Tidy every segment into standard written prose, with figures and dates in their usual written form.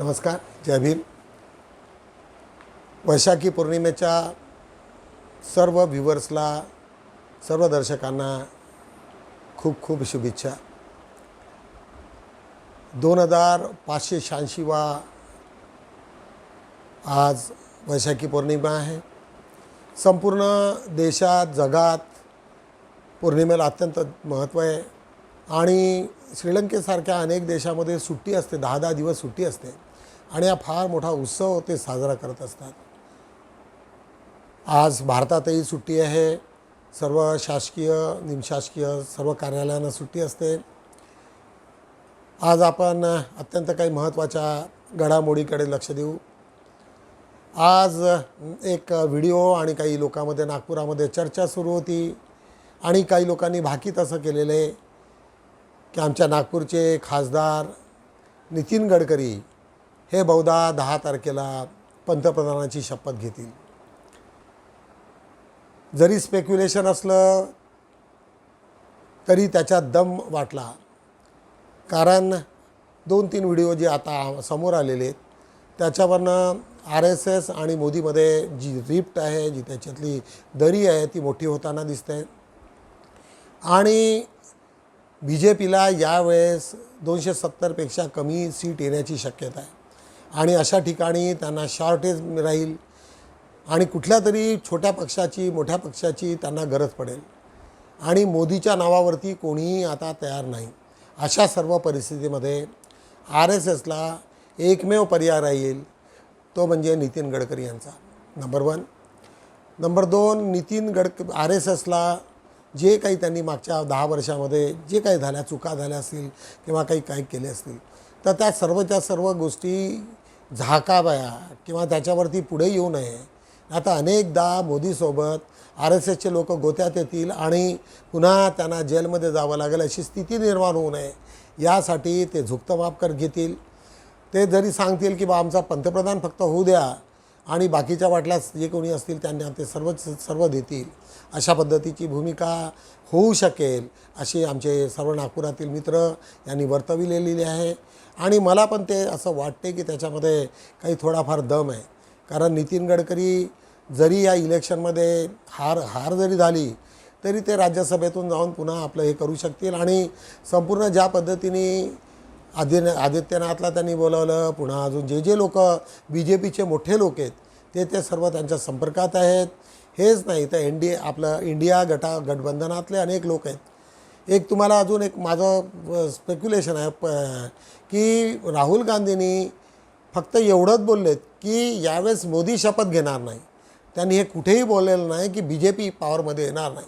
नमस्कार, जय भीम. वैशाखी पौर्णिमेच्या सर्व व्ह्युअर्सला, सर्व दर्शकांना खूप खूप शुभेच्छा. 2586वा आज वैशाखी पौर्णिमा आहे. संपूर्ण देशात, जगात पौर्णिमेला अत्यंत महत्त्व आहे आणि श्रीलंकेसारख्या अनेक देशामध्ये सुट्टी असते, 10-10 दिवस सुट्टी असते आणि हा फार मोठा उत्सव ते साजरा करत असतात. आज भारतातही सुट्टी आहे. सर्व शासकीय, निमशासकीय सर्व कार्यालयांना सुट्टी असते. आज आपण अत्यंत काही महत्त्वाच्या घडामोडीकडे लक्ष देऊ. आज एक व्हिडिओ आणि काही लोकांमध्ये नागपुरामध्ये चर्चा सुरू होती आणि काही लोकांनी भाकीत असं केलेलं आहे की आमच्या नागपूरचे खासदार नितीन गडकरी हे बहुधा 10 तारखेला पंतप्रधानाची शपथ घेतील. जरी स्पेक्युलेशन असलं तरी त्याच्यात दम वाटला, कारण 2-3 व्हिडिओ जे आता समोर आलेले आहेत त्याच्यावरनं RSS आणि मोदीमध्ये जी रिफ्ट आहे, जी त्याच्यातली दरी आहे ती मोठी होताना दिसते आणि BJPला यावेळेस 270पेक्षा कमी सीट येण्याची शक्यता आहे आणि अशा ठिकाणी त्यांना शॉर्टेज राहील आणि कुठल्या तरी छोट्या पक्षाची, मोठ्या पक्षाची त्यांना गरज पडेल आणि मोदीच्या नावावरती कोणीही आता तयार नाही. अशा सर्व परिस्थितीमध्ये RSSला एकमेव पर्याय राहील तो म्हणजे नितीन गडकरी यांचा. नंबर 1. नंबर 2, नितीन RSSला जे काही त्यांनी मागच्या 10 वर्षामध्ये जे काही झाल्या, चुका झाल्या असतील किंवा काही केले असतील तर त्या सर्वच्या सर्व गोष्टी झाकाव्या किंवा त्याच्यावरती पुढे येऊ नये. आता अनेकदा मोदीसोबत RSSचे लोक गोत्यात येतील आणि पुन्हा त्यांना जेलमध्ये जावं लागेल अशी स्थिती निर्माण होऊ नये यासाठी ते झुकतं माप घेतील. ते जरी सांगतील की बा आमचा पंतप्रधान फक्त होऊ द्या आणि बाकीच्या वाटल्यास जे कोणी असतील त्यांना ते सर्व देतील, अशा पद्धतीची भूमिका होऊ शकेल अशी आमचे सर्व नागपुरातील मित्र यांनी वर्तविलेली आहे आणि मला पण ते असं वाटते की त्याच्यामध्ये काही थोडाफार दम आहे. कारण नितीन गडकरी जरी या इलेक्शनमध्ये हार जरी झाली तरी ते राज्यसभेतून जाऊन पुन्हा आपलं हे करू शकतील आणि संपूर्ण ज्या पद्धतीने आदित्यनाथला त्यांनी बोलावलं, पुन्हा अजून जे लोक BJPचे मोठे लोक आहेत ते सर्व त्यांच्या संपर्कात आहेत. हेच नाही तर आपलं इंडिया गठबंधनातले अनेक लोक आहेत. एक तुम्हाला अजून एक माझं स्पेक्युलेशन आहे की राहुल गांधींनी फक्त एवढंच बोललेत की यावेळेस मोदी शपथ घेणार नाही. त्यांनी हे कुठेही बोललेलं नाही की BJP पॉवरमध्ये येणार नाही,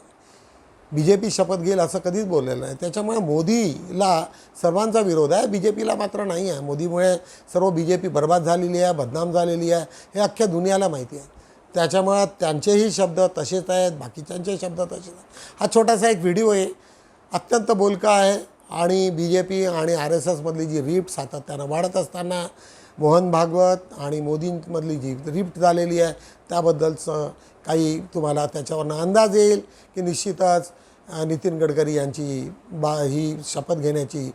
BJP शपथ घेईल असं कधीच बोललेलं नाही. त्याच्यामुळे मोदीला सर्वांचा विरोध आहे, BJPला मात्र नाही आहे. मोदीमुळे सर्व BJP बर्बाद झालेली आहे, बदनाम झालेली आहे, हे अख्ख्या दुनियाला माहिती आहे. त्याच्यामुळे त्यांचेही शब्द तसेच आहेत, बाकीच्यांचे शब्द तसेच आहेत. हा छोटासा एक व्हिडिओ आहे, अत्यंत बोलका आहे आणि BJP आणि RSSमधली जी रिफ्ट सातत्यानं वाढत असताना मोहन भागवत आणि मोदींमधली जी रिफ्ट झालेली आहे त्याबद्दलचं काही तुम्हाला त्याच्यावरनं अंदाज येईल की निश्चितच नितीन गडकरी यांची ही शपथ घेण्याची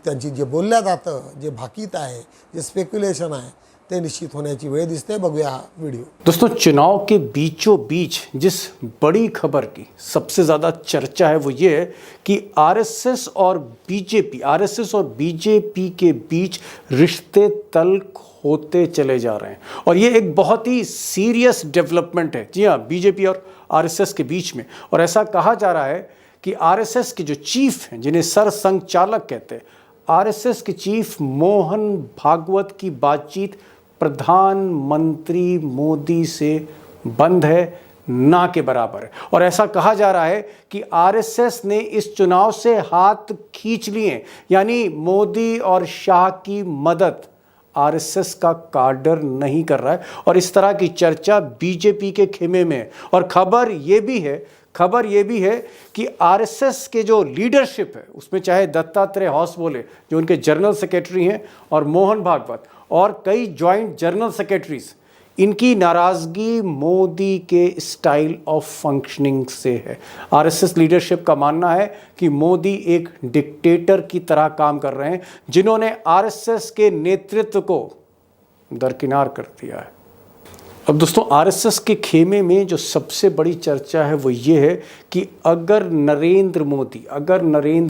त्यांची जे बोलल्या जातं, जे भाकीत आहे, जे स्पेक्युलेशन आहे ते निश्चित होण्याची वेळ दिसते. बघूया हा व्हिडिओ. दोस्तों, चुनाव के बीचों बीच जिस बड़ी खबर की सबसे ज़्यादा चर्चा है वो ये है कि RSS और BJP के बीच रिश्ते तल्ख होते चले जा रहे हैं और ये एक बहुत ही सीरियस डेवलपमेंट है. जी हाँ, BJP और RSS के बीच में. और ऐसा कहा जा रहा है कि RSS के जो चीफ हैं, जिन्हें सरसंघचालक कहते हैं, RSS के चीफ मोहन भागवत की बातचीत प्रधानमंत्री मोदी से बंद है, ना के बराबर है. और ऐसा कहा जा रहा है कि RSS ने इस चुनाव से हाथ खींच लिए, यानी मोदी और शाह की मदद RSS का कार्डर नहीं कर रहा है. और इस तरह की चर्चा BJP के खेमे में है. और खबर ये भी है कि RSS के जो लीडरशिप है उसमें चाहे दत्तात्रेय हॉस बोले जो उनके जनरल सेक्रेटरी हैं और मोहन भागवत और कई जॉइंट जनरल सेक्रेटरीज, इनकी नाराज़गी मोदी के स्टाइल ऑफ फंक्शनिंग से है। आरएसएस लीडरशिप का मानना है कि मोदी एक डिक्टेटर की तरह काम कर रहे हैं, जिन्होंने आरएसएस के नेतृत्व को दरकिनार कर दिया है। अब दोस्तों, आरएसएस के खेमे में जो सबसे बड़ी चर्चा है वो ये है कि अगर नरेंद्र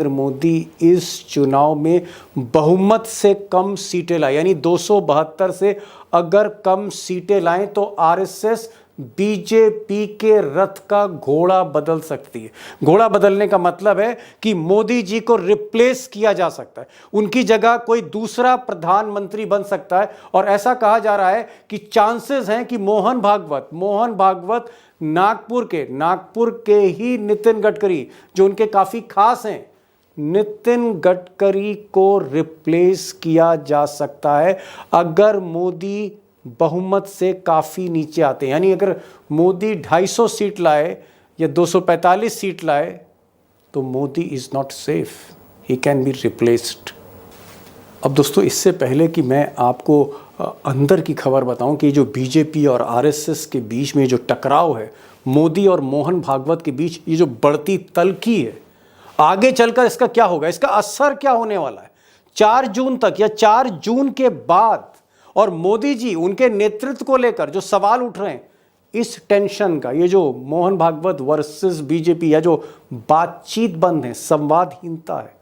मोदी इस चुनाव में बहुमत से कम सीटें लाए, यानी 272 से अगर कम सीटें लाएं, तो आरएसएस बीजेपी के रथ का घोड़ा बदल सकती है। घोड़ा बदलने का मतलब है कि मोदी जी को रिप्लेस किया जा सकता है, उनकी जगह कोई दूसरा प्रधानमंत्री बन सकता है। और ऐसा कहा जा रहा है कि चांसेस हैं कि मोहन भागवत नागपुर के ही नितिन गडकरी, जो उनके काफी खास हैं, नितिन गडकरी को रिप्लेस किया जा सकता है अगर मोदी बहुमत से काफ़ी नीचे आते हैं। यानी अगर मोदी 250 सीट लाए या 245 सीट लाए, तो Modi is not safe, he can be replaced. अब दोस्तों, इससे पहले कि मैं आपको अंदर की खबर बताऊं कि जो बीजेपी और आरएसएस के बीच में जो टकराव है, मोदी और मोहन भागवत के बीच ये जो बढ़ती तल्खी है, आगे चलकर इसका क्या होगा, इसका असर क्या होने वाला है 4 जून तक या 4 जून के बाद, और मोदी जी उनके नेतृत्व को लेकर जो सवाल उठ रहे हैं, इस टेंशन का, ये जो मोहन भागवत वर्सेस बीजेपी या जो बातचीत बंद है, संवादहीनता है,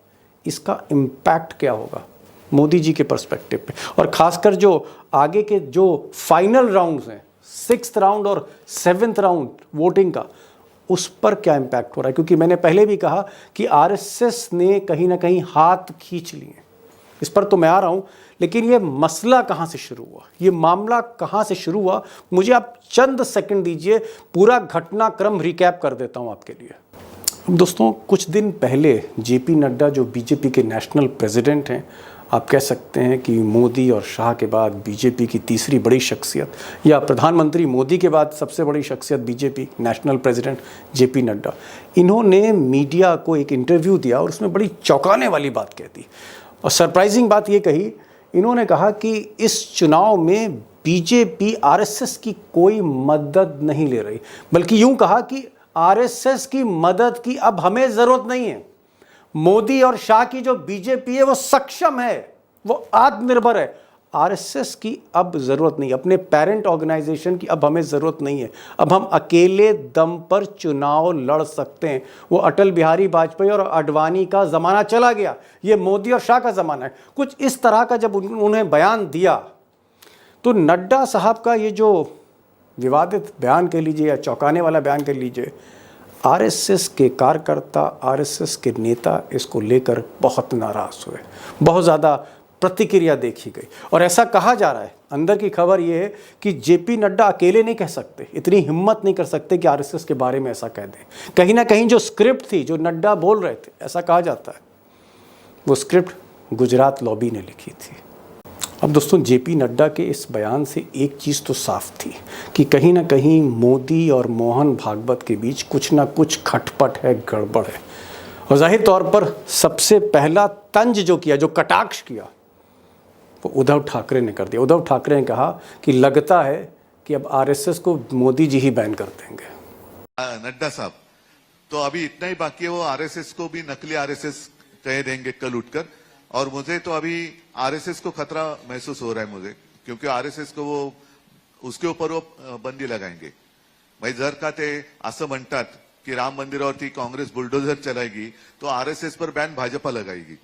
इसका इम्पैक्ट क्या होगा मोदी जी के पर्सपेक्टिव पे, और खासकर जो आगे के जो फाइनल राउंड्स हैं, 6th राउंड और 7th राउंड वोटिंग का, उस पर क्या इम्पैक्ट हो रहा है। क्योंकि मैंने पहले भी कहा कि आरएसएस ने कहीं ना कहीं हाथ खींच लिए, इस पर तो मैं आ रहा हूं, लेकिन ये मसला कहां से शुरू हुआ, ये मामला कहां से शुरू हुआ, मुझे आप चंद सेकंड दीजिए, पूरा घटनाक्रम रिकैप कर देता हूं आपके लिए। अब दोस्तों, कुछ दिन पहले जेपी नड्डा, जो बीजेपी के नेशनल प्रेसिडेंट हैं, आप कह सकते हैं कि मोदी और शाह के बाद बीजेपी की तीसरी बड़ी शख्सियत, या प्रधानमंत्री मोदी के बाद सबसे बड़ी शख्सियत BJP national president JP Nadda, इन्होंने मीडिया को एक इंटरव्यू दिया और उसमें बड़ी चौंकाने वाली बात कह दी। और सरप्राइजिंग बात ये कही, इन्होंने कहा कि इस चुनाव में बीजेपी आरएसएस की कोई मदद नहीं ले रही, बल्कि यूं कहा कि आरएसएस की मदद की अब हमें जरूरत नहीं है। मोदी और शाह की जो बीजेपी है वो सक्षम है, वो आत्मनिर्भर है, आरएसएस की अब जरूरत नहीं, अपने पेरेंट ऑर्गेनाइजेशन की अब हमें जरूरत नहीं है, अब हम अकेले दम पर चुनाव लड़ सकते हैं। वो अटल बिहारी वाजपेयी और आडवाणी का ज़माना चला गया, ये मोदी और शाह का ज़माना है। कुछ इस तरह का जब उन्होंने बयान दिया, तो नड्डा साहब का ये जो विवादित बयान कह लीजिए या चौंकाने वाला बयान कह लीजिए, आरएसएस के कार्यकर्ता, आरएसएस के नेता इसको लेकर बहुत नाराज़ हुए, बहुत ज़्यादा प्रतिक्रिया देखी गई। और ऐसा कहा जा रहा है, अंदर की खबर ये है कि जेपी नड्डा अकेले नहीं कह सकते, इतनी हिम्मत नहीं कर सकते कि आरएसएस के बारे में ऐसा कह दें। कहीं ना कहीं जो स्क्रिप्ट थी, जो नड्डा बोल रहे थे, ऐसा कहा जाता है वो स्क्रिप्ट गुजरात लॉबी ने लिखी थी। अब दोस्तों, जेपी नड्डा के इस बयान से एक चीज़ तो साफ थी कि कहीं ना कहीं मोदी और मोहन भागवत के बीच कुछ ना कुछ खटपट है, गड़बड़ है। और जाहिर तौर पर सबसे पहला तंज जो किया, जो कटाक्ष किया, वो उद्धव ठाकरे ने कर दिया। उद्धव ठाकरे ने कहा कि लगता है कि अब आरएसएस को मोदी जी ही बैन कर देंगे। नड्डा साहब, तो अभी इतना ही बाकी है, वो आरएसएस को भी नकली आरएसएस कह देंगे कल उठकर। और मुझे तो अभी आरएसएस को खतरा महसूस हो रहा है मुझे, क्योंकि आरएसएस को वो उसके ऊपर वो बंदी लगाएंगे। भाई जर का ते असं म्हणतात की राम मंदिरावरती काँग्रेस बुलडोजर चलाएगी, तो आरएसएस पर बैन भाजपा लगाएगी।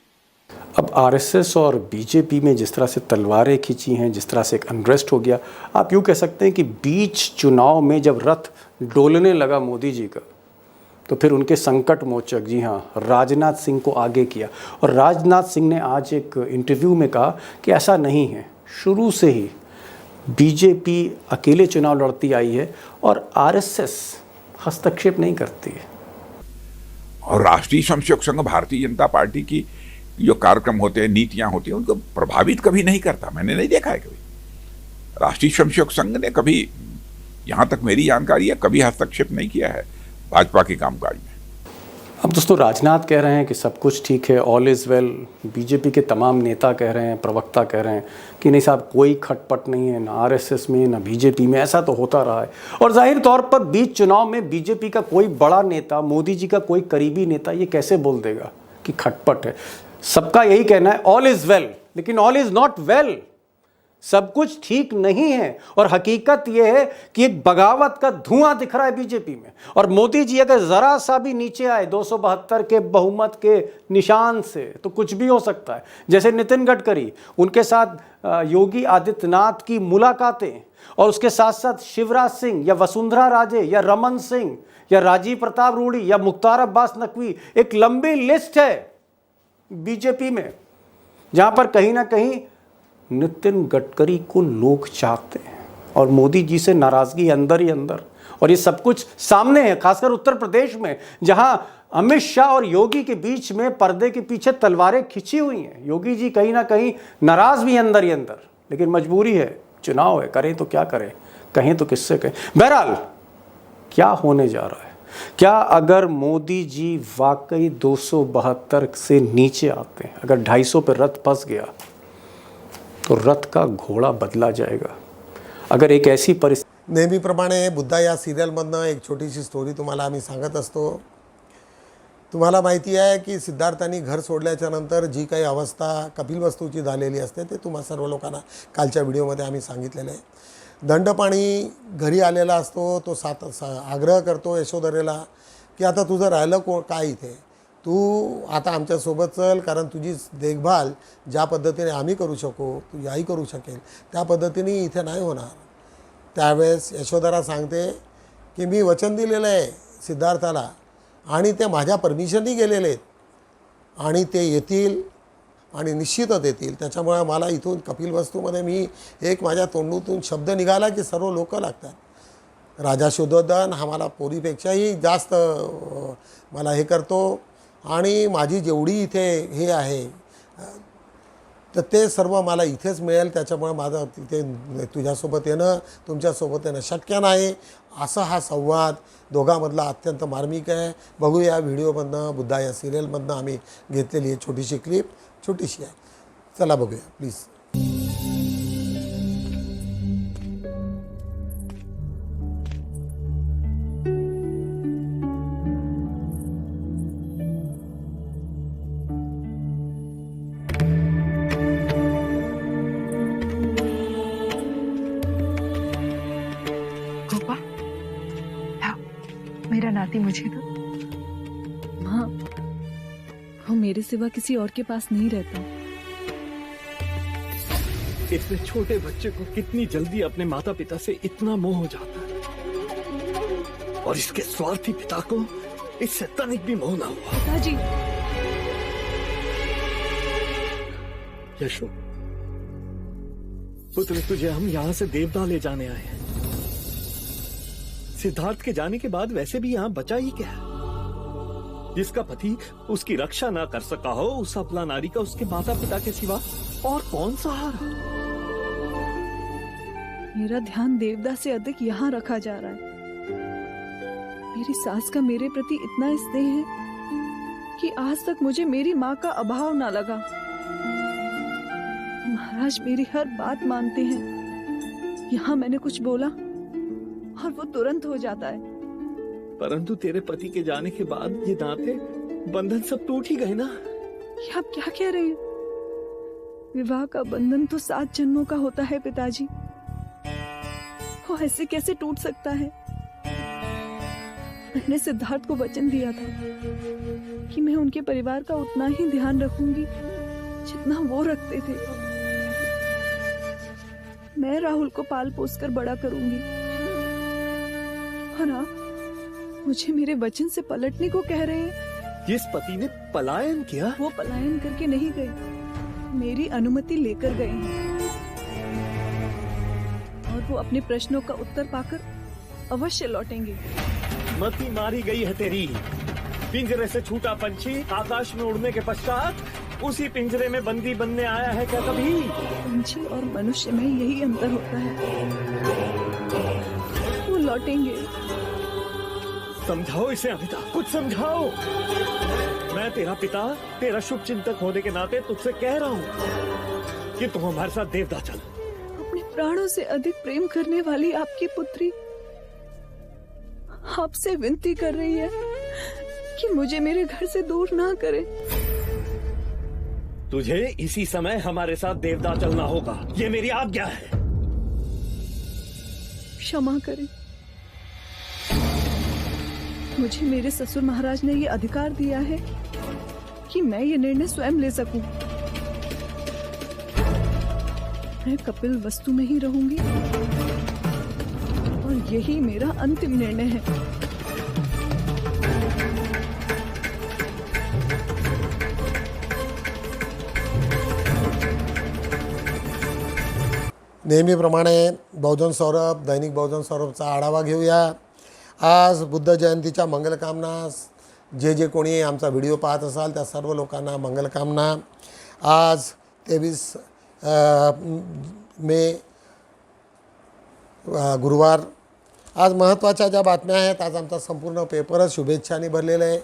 अब आरएसएस और बीजेपी में जिस तरह से तलवारें खींची हैं, जिस तरह से एक अनरेस्ट हो गया, आप यूँ कह सकते हैं कि बीच चुनाव में जब रथ डोलने लगा मोदी जी का, तो फिर उनके संकट मोचक, जी हाँ, राजनाथ सिंह को आगे किया। और राजनाथ सिंह ने आज एक इंटरव्यू में कहा कि ऐसा नहीं है, शुरू से ही बीजेपी अकेले चुनाव लड़ती आई है और आरएसएस हस्तक्षेप नहीं करती है। और राष्ट्रीय स्वयंसेवक संघ, भारतीय जनता पार्टी की जो कार्यक्रम होते हैं, नीतियां होती हैं, उनको प्रभावित कभी नहीं करता। मैंने नहीं देखा है कभी। राष्ट्रीय स्वयंसेवक संघ ने कभी, यहां तक मेरी जानकारी है, कभी हस्तक्षेप नहीं किया है भाजपा के कामकाज में। अब दोस्तों राजनाथ कह रहे हैं कि सब कुछ ठीक है, ऑल इज़ वेल। बीजेपी के तमाम नेता कह रहे हैं, प्रवक्ता कह रहे हैं कि नहीं साहब, कोई खटपट नहीं है, ना आरएसएस में ना बीजेपी में, ऐसा तो होता रहा है। और जाहिर तौर पर बीच चुनाव में बीजेपी का कोई बड़ा नेता, मोदी जी का कोई करीबी नेता ये कैसे बोल देगा कि खटपट है। सबका यही कहना है ऑल इज़ वेल, लेकिन ऑल इज़ नॉट वेल। सब कुछ ठीक नहीं है। और हकीकत यह है कि एक बगावत का धुआं दिख रहा है बीजेपी में। और मोदी जी अगर जरा सा भी नीचे आए 272 के बहुमत के निशान से, तो कुछ भी हो सकता है। जैसे नितिन गडकरी, उनके साथ योगी आदित्यनाथ की मुलाकातें, और उसके साथ साथ शिवराज सिंह या वसुंधरा राजे या रमन सिंह या राजीव प्रताप रूडी या मुख्तार अब्बास नकवी, एक लंबी लिस्ट है बीजेपी में जहां पर कहीं ना कहीं नितिन गडकरी को लोग चाहते हैं और मोदी जी से नाराजगी अंदर ही अंदर। और ये सब कुछ सामने है, खासकर उत्तर प्रदेश में, जहां अमित शाह और योगी के बीच में पर्दे के पीछे तलवारें खिंची हुई हैं। योगी जी कहीं ना कहीं नाराज भी अंदर ही अंदर, लेकिन मजबूरी है, चुनाव है, करें तो क्या करें, कहें तो किससे कहें। बहरहाल क्या होने जा रहा है? क्या अगर मोदी जी वाकई 272 से नीचे आते हैं, अगर 250 पर रथ फंस गया तो रथ का घोडा बदला जाएगा। अगर एक ऐसी परिस्थिती, नेहमीप्रमाणे बुद्धा या सिरियलमधनं एक छोटीशी स्टोरी तुम्हाला आम्ही सांगत असतो। तुम्हाला माहिती आहे की सिद्धार्थांनी घर सोडल्याच्या नंतर जी काही अवस्था कपिलवस्तूची झालेली असते ते तुम्हा सर्व लोकांना कालच्या व्हिडिओमध्ये आम्ही सांगितलेलं आहे। दंडपाणी घरी आलेला असतो, तो आग्रह करतो यशोधरेला की आता तुझं राहिलं काय इथे, तू आता आमच्यासोबत चल, कारण तुझी देखभाल ज्या पद्धतीने आम्ही करू शकू, तुझी आई करू शकेल, त्या पद्धतीने इथे नाही होणार। त्यावेळेस यशोधरा सांगते की मी वचन दिलेलं आहे सिद्धार्थाला आणि ते माझ्या परमिशननी गेलेले आहेत आणि ते येतील आणि निश्चितच येतील। त्याच्यामुळे मला इथून कपिलवस्तूमध्ये मी एक माझ्या तोंडूतून शब्द निघाला की सर्व लोक लागतात। राजा शुद्धोधन हा मला पोरीपेक्षाही जास्त मला हे करतो आणि माझी जेवढी इथे हे आहे तर ते सर्व मला इथेच मिळेल। त्याच्यामुळे माझं तिथे तुझ्यासोबत येणं, तुमच्यासोबत येणं शक्य नाही। असा हा संवाद दोघांमधला अत्यंत मार्मिक आहे। बघूया व्हिडिओमधनं, बुद्धा या सिरियलमधनं आम्ही घेतलेली आहे छोटीशी क्लिप, छोटीशी आहे, चला बघूया प्लीज। मेरा नाती मुझे दो। हाँ, वो मेरे सिवा किसी और के पास नहीं रहता। इतने छोटे बच्चे को कितनी जल्दी अपने माता पिता से इतना मोह हो जाता है, और इसके स्वार्थी पिता को इससे तनिक भी मोह ना हुआ। पिताजी, यशो पुत्र, तुझे हम यहाँ से देवदा ले जाने आए हैं। सिद्धार्थ के जाने के बाद वैसे भी यहाँ बचा ही क्या है? जिसका पति उसकी रक्षा ना कर सका हो, उस अबला नारी का उसके माता पिता के सिवा और कौन सहारा? मेरा ध्यान देवदा से अधिक यहाँ रखा जा रहा है। मेरी सास का मेरे प्रति इतना स्नेह है कि आज तक मुझे मेरी माँ का अभाव ना लगा। महाराज मेरी हर बात मानते हैं। यहाँ मैंने कुछ बोला और वो तुरंत हो जाता है। परंतु तेरे पति के जाने के बाद ये नाते बंधन सब टूट ही गए ना। ये आप क्या कह रहे हैं? विवाह का बंधन तो 7 जन्मों का होता है पिताजी, वो ऐसे कैसे टूट सकता है? मैंने सिद्धार्थ को वचन दिया था कि मैं उनके परिवार का उतना ही ध्यान रखूंगी जितना वो रखते थे। मैं राहुल को पाल पोस कर बड़ा करूंगी। और आप मुझे मेरे वचन से पलटने को कह रहे हैं? जिस पति ने पलायन किया, वो पलायन करके नहीं गए, मेरी अनुमति लेकर गए हैं। और वो अपने प्रश्नों का उत्तर पाकर अवश्य लौटेंगे। मति मारी गई है तेरी। पिंजरे से छूटा पंछी आकाश में उड़ने के पश्चात उसी पिंजरे में बंदी बनने आया है क्या कभी? पंछी और मनुष्य में यही अंतर होता है, वो लौटेंगे। समझाओ इसे अमिताभ, कुछ समझाओ। मैं तेरा पिता, तेरा शुभ चिंतक होने के नाते तुझसे कह रहा हूँ कि तुम हमारे साथ देवदा चल। अपने प्राणों से अधिक प्रेम करने वाली आपकी पुत्री आपसे विनती कर रही है कि मुझे मेरे घर से दूर ना करे। तुझे इसी समय हमारे साथ देवदा चलना होगा, ये मेरी आज्ञा है। क्षमा करें, मुझे मेरे ससुर महाराज ने ये अधिकार दिया है कि मैं ये निर्णय स्वयं ले सकूं। मैं कपिल वस्तु में ही रहूंगी और यही मेरा अंतिम निर्णय है। नेहमीप्रमाणे बहुजन सौरभ, दैनिक बहुजन सौरभचा आढावा घेऊया। आज बुद्ध जयंतीच्या मंगलकामना। जे कोणी आमचा व्हिडिओ पाहत असाल त्या सर्व लोकांना मंगलकामना। आज 23 मे गुरुवार। आज महत्त्वाच्या ज्या बातम्या आहेत, आज आमचा संपूर्ण पेपरच शुभेच्छांनी भरलेला आहे।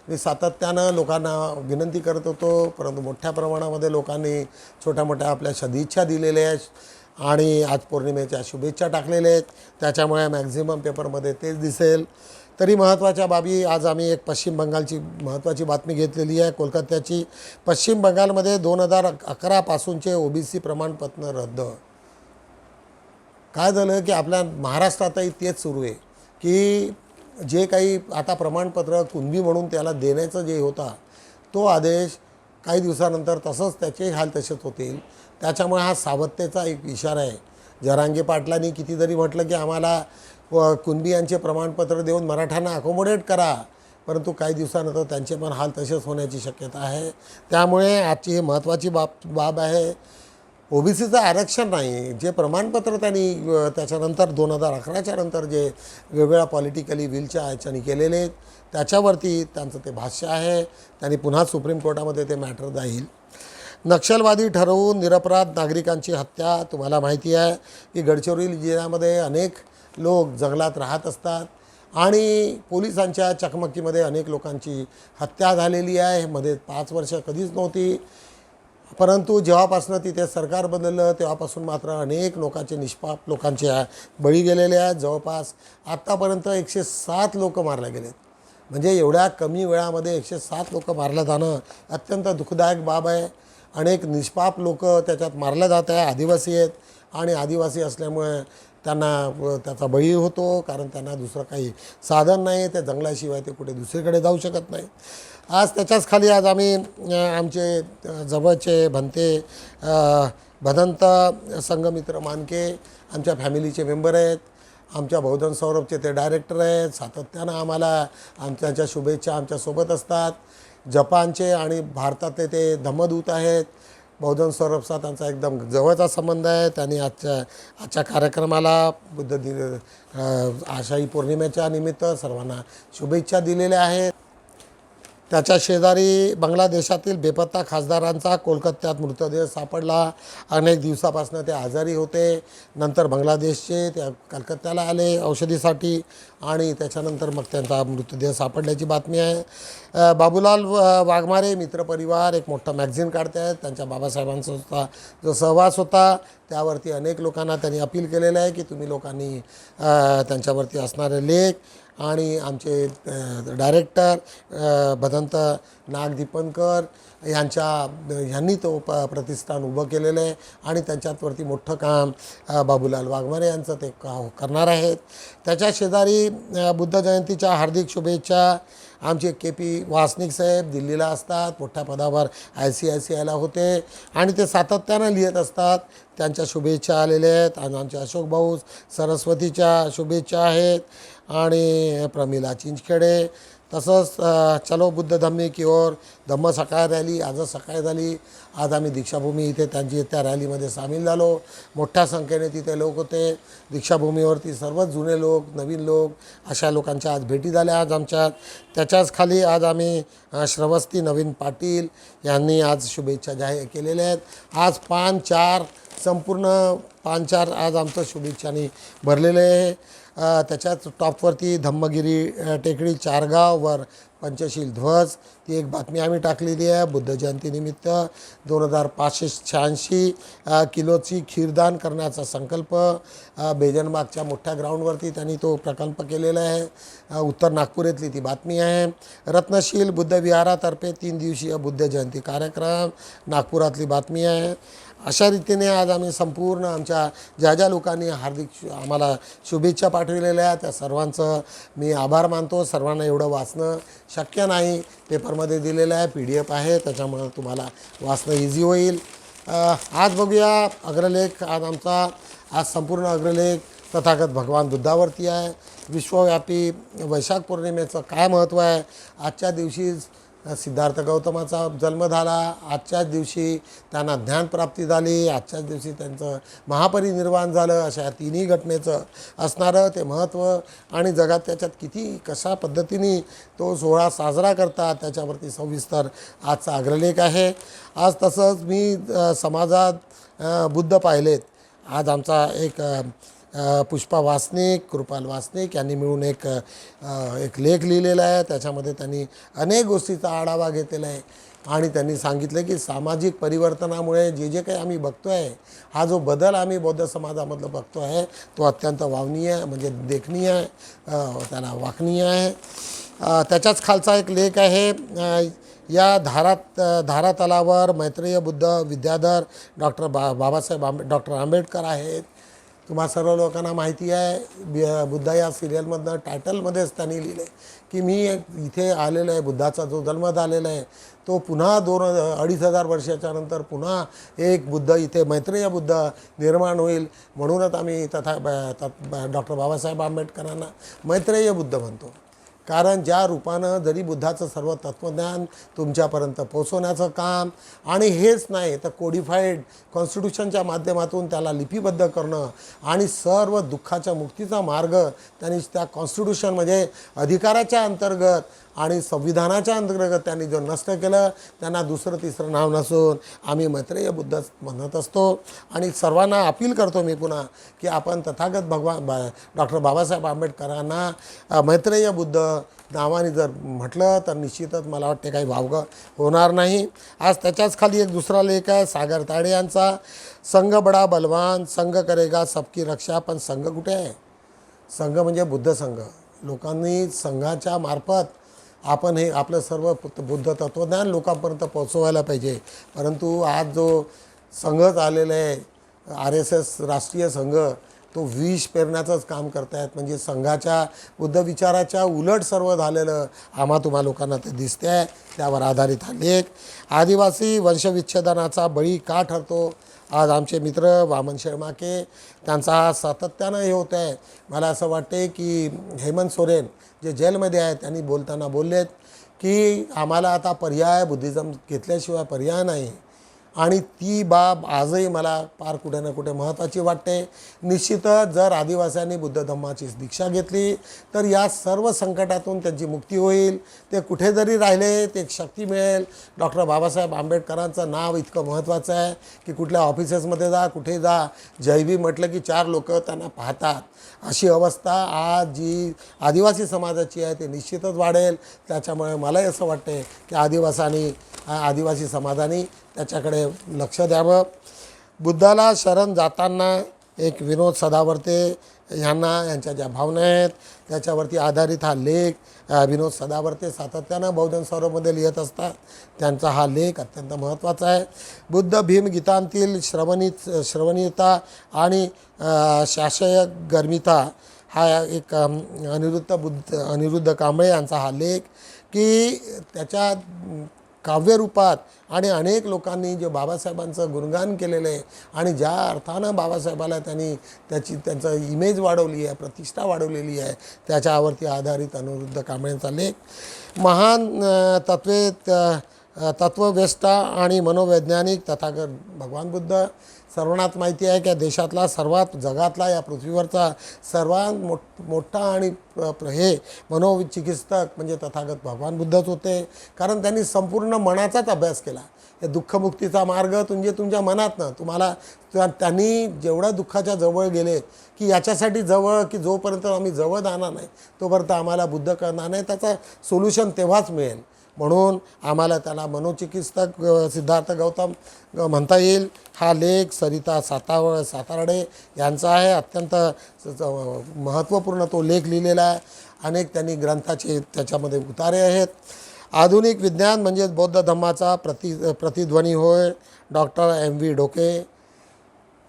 मी सातत्यानं लोकांना विनंती करत होतो, परंतु मोठ्या प्रमाणामध्ये लोकांनी छोट्या मोठ्या आपल्या सदिच्छा दिलेल्या आहेत आणि आज पौर्णिमेच्या शुभेच्छा टाकलेल्या आहेत, त्याच्यामुळे मॅक्झिमम पेपरमध्ये तेच दिसेल। तरी महत्त्वाच्या बाबी आज आम्ही एक पश्चिम बंगालची महत्त्वाची बातमी घेतलेली आहे, कोलकात्याची। पश्चिम बंगालमध्ये 2011 पासूनचे ओबीसी प्रमाणपत्र रद्द। काय झालं की आपल्या महाराष्ट्रातही तेच सुरू आहे की जे काही आता प्रमाणपत्र कुणबी म्हणून त्याला देण्याचं जे होता तो आदेश काही दिवसानंतर तसंच त्याचे हाल तसेच होतील। त्याच्यामुळे हा सावधतेचा एक इशारा आहे। जरांगे पाटलांनी कितीतरी म्हटलं की आम्हाला कुणबी यांचे प्रमाणपत्र देऊन मराठ्यांना अकोमोडेट करा, परंतु काही दिवसानंतर त्यांचे पण हाल तसेच होण्याची शक्यता आहे। त्यामुळे आजची ही महत्त्वाची बाब आहे। ओबीसीचं आरक्षण नाही, जे प्रमाणपत्र त्यांनी त्याच्यानंतर 2011च्या नंतर जे वेगवेगळ्या पॉलिटिकली विलच्या ह्याच्यानी केलेले आहेत त्याच्यावरती त्यांचं ते भाष्य आहे। त्यांनी पुन्हा सुप्रीम कोर्टामध्ये ते मॅटर जाईल। नक्षलवादी ठरवून निरपराध नागरिकांची हत्या। तुम्हाला माहिती आहे की गडचिरोली जिल्ह्यामध्ये अनेक लोक जंगलात राहत असतात आणि पोलिसांच्या चकमकीमध्ये अनेक लोकांची हत्या झालेली आहे। मध्ये 5 वर्ष कधीच नव्हती, परंतु जेव्हापासून तिथे सरकार बदललं तेव्हापासून मात्र अनेक लोकांचे निष्पाप लोकांचे बळी गेलेले आहेत। जवळपास आत्तापर्यंत 107 लोक मारले गेलेत। म्हणजे एवढ्या कमी वेळामध्ये 107 लोक मारलं जाणं अत्यंत दुःखदायक बाब आहे। अनेक निष्पाप लोक त्याच्यात मारले जात आहे। आदिवासी आहेत आणि आदिवासी असल्यामुळे त्यांना त्याचा बळी होतो, कारण त्यांना दुसरं काही साधन नाही, ते जंगलाशिवाय ते कुठे दुसरीकडे जाऊ शकत नाही। आज त्याच्याच खाली आज आम्ही आमचे जवळचे भंते भदंत संघमित्र मानके आमच्या फॅमिलीचे मेंबर आहेत, आमच्या बहुजन सौरभचे ते डायरेक्टर आहेत। सातत्यानं आम्हाला आमच्या शुभेच्छा आमच्यासोबत असतात। जपानचे आणि भारतातले ते धम्मदूत आहेत। बहुजन सौरभचा त्यांचा एकदम जवळचा संबंध आहे। त्यांनी आजच्या कार्यक्रमाला आषाढी पौर्णिमेच्या निमित्त सर्वांना शुभेच्छा दिलेल्या आहेत। त्याच्या शेजारी बांगलादेशातील बेपत्ता खासदारांचा कोलकात्यात मृतदेह सापडला। अनेक दिवसापासून ते आजारी होते, नंतर बांगलादेशचे ते कलकत्त्याला आले औषधीसाठी आणि त्याच्यानंतर मग त्यांचा मृतदेह सापडल्याची बातमी आहे। बाबूलाल वाघमारे मित्रपरिवार एक मोठा मॅगझिन काढत आहेत। त्यांच्या बाबासाहेबांचा जो सहवास होता त्यावरती अनेक लोकांना त्यांनी अपील केलेलं आहे की तुम्ही लोकांनी त्यांच्यावरती असणारे लेख आणि आमचे डायरेक्टर भदंत नाग दीपनकर यांनी तो प्रतिष्ठान उभं केलेलं आहे आणि त्यांच्यावरती मोठं काम बाबूलाल वाघमारे यांचं ते करणार आहेत। त्याच्या शेजारी बुद्ध जयंतीच्या हार्दिक शुभेच्छा आमचे KP वासनिक साहेब दिल्लीला असतात, मोठ्या पदावर ICICIला होते आणि ते सातत्यानं लिहित असतात। त्यांच्या शुभेच्छा आलेल्या आहेत आणि आमचे अशोक भाऊ सरस्वतीच्या शुभेच्छा आहेत आणि प्रमिला चिंचखेडे। तसंच चलो बुद्ध धम्मी की ओर धम्म सकाळ रॅली आजच सकाळी झाली। आज आम्ही दीक्षाभूमी इथे त्या रॅलीमध्ये सामील झालो। मोठ्या संख्येने तिथे लोक होते। दीक्षाभूमीवरती सर्वच जुने लोक, नवीन लोक अशा लोकांच्या आज भेटी झाल्या आज आमच्यात। त्याच्याच खाली आज आम्ही श्रवस्ती नवीन पाटील यांनी आज शुभेच्छा जाहीर केलेल्या आहेत। आज 5-4 संपूर्ण 5-4 आज आमचं शुभेच्छांनी भरलेलं आहे। त्याच्याच टॉपवरती धम्मगिरी टेकडी चारगाववर पंचशील ध्वज, ती एक बातमी आम्ही टाकलेली आहे. बुद्ध जयंतीनिमित्त 2586 किलोची खीरदान करण्याचा संकल्प बेजनबागच्या मोठ्या ग्राउंडवरती त्यांनी तो प्रकल्प केलेला आहे. उत्तर नागपूर येथली ती बातमी आहे. रत्नशील बुद्ध विहारातर्फे 3 दिवसीय बुद्ध जयंती कार्यक्रम, नागपुरातली बातमी आहे. अशा रीतीने आज आम्ही संपूर्ण आमच्या ज्या लोकांनी हार्दिक आम्हाला शुभेच्छा पाठवलेल्या आहेत त्या सर्वांचं मी आभार मानतो. सर्वांना एवढं वाचणं शक्य नाही, पेपरमध्ये दिलेलं आहे, PDF आहे, त्याच्यामुळं तुम्हाला वाचणं इझी होईल. आज बघूया अग्रलेख. आज संपूर्ण अग्रलेख तथागत भगवान बुद्धावरती आहे. विश्वव्यापी वैशाख पौर्णिमेचं काय महत्त्व आहे, आजच्या दिवशी सिद्धार्थ गौतमाचा जन्म झाला, आजच्याच दिवशी त्यांना ज्ञानप्राप्ती झाली, आजच्याच दिवशी त्यांचं महापरिनिर्वाण झालं, अशा तिन्ही घटनेचं असणारं ते महत्त्व आणि जगात त्याच्यात किती कशा पद्धतीने तो सोहळा साजरा करतात त्याच्यावरती सविस्तर आजचा अग्रलेख आहे. आज तसंच मी समाजात बुद्ध पाहिलेत. आज आमचा एक पुष्पा वासनिक, कृपाल वासनिक यांनी मिळून एक लेख लिहिलेला आहे. त्याच्यामध्ये त्यांनी अनेक गोष्टीचा आढावा घेतलेला आहे आणि त्यांनी सांगितलं की सामाजिक परिवर्तनामुळे जे काही आम्ही बघतो आहे, हा जो बदल आम्ही बौद्ध समाजामधलं बघतो आहे तो अत्यंत वावनीय आहे, म्हणजे देखणीय आहे, त्याला वाकणीय आहे. त्याच्याच खालचा एक लेख आहे. या धारा तलावर मैत्रेय बुद्ध विद्याधर डॉक्टर आंबेडकर आहेत. तुम्हा सर्व लोकांना माहिती आहे, बुद्धा या सिरियलमधनं टायटलमध्येच त्यांनी लिहिलं आहे की मी इथे आलेलो आहे, बुद्धाचा जो जन्म झालेला आहे तो पुन्हा 2-2,500 वर्षाच्या नंतर पुन्हा एक बुद्ध इथे मैत्रेय बुद्ध निर्माण होईल. म्हणूनच आम्ही डॉक्टर बाबासाहेब आंबेडकरांना मैत्रेय बुद्ध म्हणतो. कारण ज्या रूपानं जरी बुद्धाचं सर्व तत्त्वज्ञान तुमच्यापर्यंत पोहोचवण्याचं काम आणि हेच नाही तर कोडिफाईड कॉन्स्टिट्यूशनच्या माध्यमातून त्याला लिपिबद्ध करणं आणि सर्व दुःखाच्या मुक्तीचा मार्ग त्यांनी त्या कॉन्स्टिट्यूशनमध्ये अधिकाराच्या अंतर्गत आणि संविधानाच्या अंतर्गत त्यांनी जो नष्ट केलं त्यांना दुसरं तिसरं नाव नसून आम्ही मैत्रेय बुद्ध म्हणत असतो. आणि सर्वांना अपील करतो मी पुन्हा की आपण तथागत डॉक्टर बाबासाहेब आंबेडकरांना मैत्रेय बुद्ध नावाने जर म्हटलं तर निश्चितच मला वाटते काही वावगं होणार नाही. आज त्याच्याच खाली एक दुसरा लेख आहे सागर ताडे यांचा, संघ बडा बलवान, संघ करेगा सबकी रक्षा. पण संघ कुठे आहे? संघ म्हणजे बुद्ध संघ. लोकांनी संघाच्या मार्फत आपण हे आपलं सर्व बुद्ध तत्त्वज्ञान लोकांपर्यंत पोहोचवायला पाहिजे. परंतु आज जो संघ आलेला आहे RSS राष्ट्रीय संघ, तो विष पेरण्याचंच काम करतायत. म्हणजे संघाच्या बुद्ध विचाराच्या उलट सर्व झालेलं तुम्हा लोकांना ते दिसते आहे. त्यावर आधारित हा लेख. आदिवासी वंशविच्छेदनाचा बळी का ठरतो? आज आमचे मित्र वामन शेळमाके त्यांचा हा सातत्यानं हे होत आहे. मला असं वाटते की हेमंत सोरेन जे जेलमध्ये आहेत त्यांनी बोलताना बोललेत की आम्हाला आता पर्याय बुद्धिझम घेतल्याशिवाय पर्याय नाही. आणि ती बाब आजही मला फार कुठे ना कुठे महत्त्वाची वाटते. निश्चितच जर आदिवासींनी बुद्ध धम्माची दीक्षा घेतली तर या सर्व संकटातून त्यांची मुक्ती होईल. ते कुठे जरी राहिले ते एक शक्ती मिळेल. डॉक्टर बाबासाहेब आंबेडकरांचं नाव इतकं महत्त्वाचं आहे की कुठल्या ऑफिसेसमध्ये जा, कुठे जा, जैवी म्हटलं की 4 लोक त्यांना पाहतात. अशी अवस्था आज जी आदिवासी समाजाची आहे ते निश्चितच वाढेल. त्याच्यामुळे मलाही असं वाटते की आदिवासी समाजाने त्याच्याकडे लक्ष द्यावं. बुद्धाला शरण जाताना एक विनोद सदावर्ते यांच्या ज्या भावना आहेत त्याच्यावरती आधारित हा लेख विनोद सदावर्ते सातत्यानं बहुजन सौरभमध्ये लिहित असतात. त्यांचा हा लेख अत्यंत महत्त्वाचा आहे. बुद्ध भीम गीतांतील श्रवणीयता आणि शाशय गर्मिता हा एक अनिरुद्ध कांबळे यांचा हा लेख की त्याच्या काव्यरूपात आणि अनेक लोकांनी जे बाबासाहेबांचं गुणगान केलेलं आहे आणि ज्या अर्थानं बाबासाहेबाला त्यांचं इमेज वाढवली आहे, प्रतिष्ठा वाढवलेली आहे, त्याच्यावरती आधारित अनिरुद्ध कांबळेंचा लेख. महान तत्ववेष्टा आणि मनोवैज्ञानिक तथागत भगवान बुद्ध सर्वांनाच माहिती आहे की देशातला सर्वात जगातला या पृथ्वीवरचा सर्वात मोठा आणि हे मनोचिकित्सक म्हणजे तथागत भगवान बुद्धच होते. कारण त्यांनी संपूर्ण मनाचाच अभ्यास केला. हे दुःखमुक्तीचा मार्ग म्हणजे तुमच्या मनातनं तुम्हाला त्यांनी जेवढ्या दुःखाच्या जवळ गेले की याच्यासाठी जवळ की जोपर्यंत आम्ही जवळ जाणार नाही तोपर्यंत आम्हाला बुद्ध कळणार नाही. त्याचा सोल्युशन तेव्हाच मिळेल. म्हणून आम्हाला त्याला मनोचिकित्सक सिद्धार्थ गौतम म्हणता येईल. हा लेख सरिता सातारडे यांचा आहे. अत्यंत महत्त्वपूर्ण तो लेख लिहिलेला आहे. अनेक त्यांनी ग्रंथाचे त्याच्यामध्ये उतारे आहेत. आधुनिक विज्ञान म्हणजे बौद्ध धम्माचा प्रतिध्वनी होय. Doctor M.V. डोके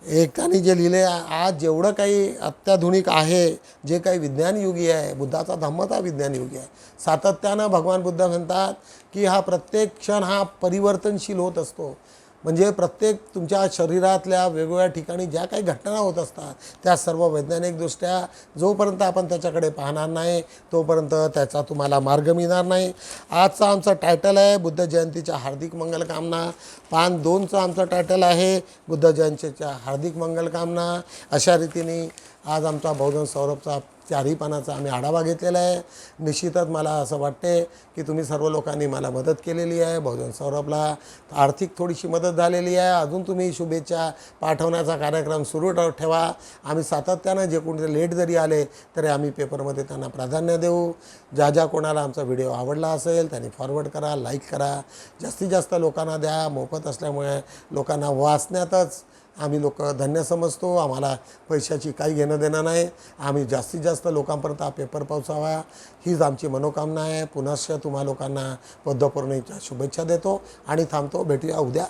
एक त्यांनी जे लिहिले आज जेवढं काही अत्याधुनिक आहे जे काही विज्ञानयुगी आहे बुद्धाचा धम्मच हा विज्ञानयुगी आहे. सातत्यानं भगवान बुद्ध म्हणतात की हा प्रत्येक क्षण हा परिवर्तनशील होत असतो. म्हणजे प्रत्येक तुमच्या शरीरातल्या वेगवेगळ्या ठिकाणी ज्या काही घटना होत असतात त्या सर्व वैज्ञानिकदृष्ट्या जोपर्यंत आपण त्याच्याकडे पाहणार नाही तोपर्यंत त्याचा तुम्हाला मार्ग मिळणार नाही. आजचा आमचं टायटल आहे बुद्ध जयंतीच्या हार्दिक मंगलकामना. पान 2चं आमचं टायटल आहे बुद्ध जयंतीच्या हार्दिक मंगलकामना. अशा रीतीने आज आमचा बहुजन सौरभचा 4ही पानाचा आम्ही आढावा घेतलेला आहे. निश्चितच मला असं वाटते की तुम्ही सर्व लोकांनी मला मदत केलेली आहे. बहुजन सौरभला आर्थिक थोडीशी मदत झालेली आहे. अजून तुम्ही शुभेच्छा पाठवण्याचा कार्यक्रम सुरू ठेवा. आम्ही सातत्यानं जे कोणी लेट जरी आले तरी आम्ही पेपरमध्ये त्यांना प्राधान्य देऊ. ज्या कोणाला आमचा व्हिडिओ आवडला असेल त्यांनी फॉरवर्ड करा, लाईक करा, जास्तीत जास्त लोकांना द्या. मोफत असल्यामुळे लोकांना वाचण्यातच आम्ही लोक धन्य समजतो. आम्हाला पैशाची काही घेणं देणं नाही. आम्ही जास्तीत जास्त लोकांपर्यंत हा पेपर पोहोचावा हीच आमची मनोकामना आहे. पुनश्च तुम्हा लोकांना बुद्ध पौर्णिमेच्या शुभेच्छा देतो आणि थांबतो. भेटूया उद्या.